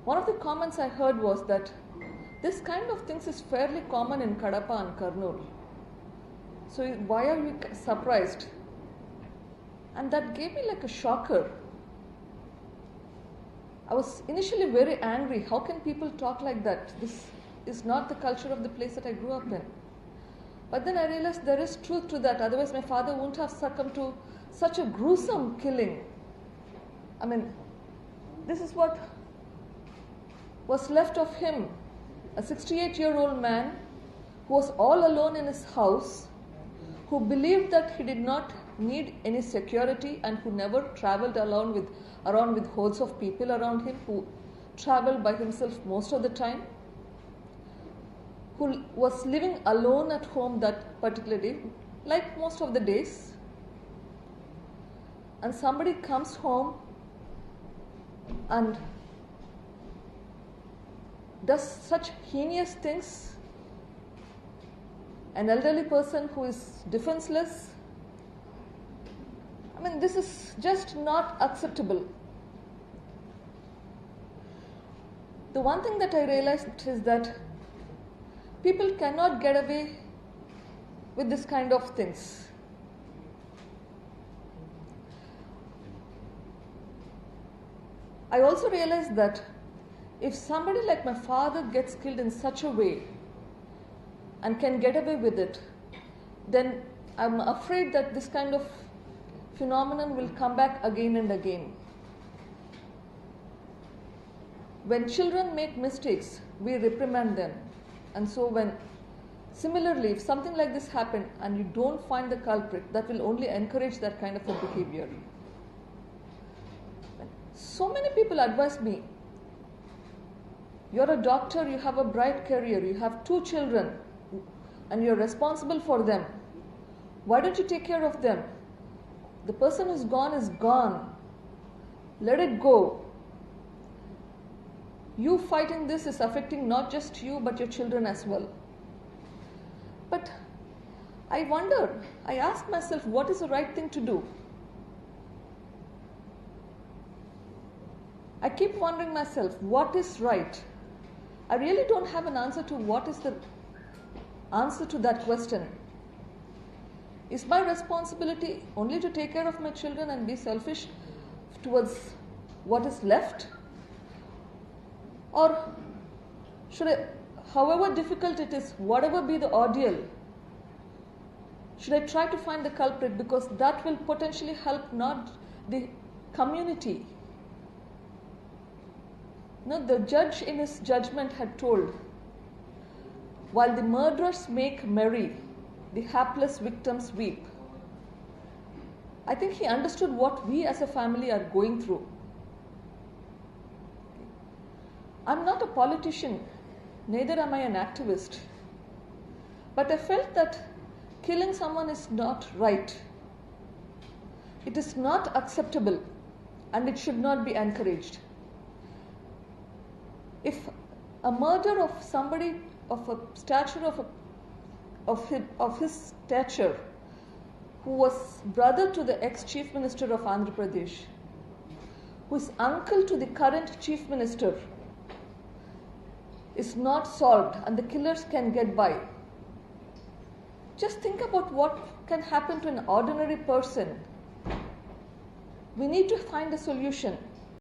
One of the comments I heard was that this kind of things is fairly common in Kadapa and Kurnool. So why are you surprised? And that gave me like a shocker. I was initially very angry. How can people talk like that? This is not the culture of the place that I grew up in. But then I realized there is truth to that. Otherwise my father wouldn't have succumbed to such a gruesome killing. I mean, this is what was left of him. A 68-year-old man who was all alone in his house, who believed that he did not need any security and who never traveled around with hordes of people around him, who traveled by himself most of the time, who was living alone at home that particular day, like most of the days. And somebody comes home and does such heinous things. An elderly person who is defenseless. I mean, this is just not acceptable. The one thing that I realized is that people cannot get away with this kind of things. I also realized that if somebody like my father gets killed in such a way and can get away with it, then I'm afraid that this kind of phenomenon will come back again and again. When children make mistakes, we reprimand them. And so similarly, if something like this happens and you don't find the culprit, that will only encourage that kind of a behavior. So many people advise me, you're a doctor, you have a bright career, you have 2 children, and you're responsible for them. Why don't you take care of them? The person who's gone is gone. Let it go. You fighting this is affecting not just you, but your children as well. But I wonder, I ask myself, what is the right thing to do? I keep wondering myself, what is right? I really don't have an answer to what is the answer to that question. Is my responsibility only to take care of my children and be selfish towards what is left? Or should I, however difficult it is, whatever be the ordeal, should I try to find the culprit, because that will potentially help not the community. No, the judge in his judgment had told, while the murderers make merry, the hapless victims weep. I think he understood what we as a family are going through. I'm not a politician, neither am I an activist. But I felt that killing someone is not right. It is not acceptable and it should not be encouraged. If a murder of somebody of a stature of his stature, who was brother to the ex-chief minister of Andhra Pradesh, who is uncle to the current chief minister, is not solved and the killers can get by, just think about what can happen to an ordinary person. We need to find a solution.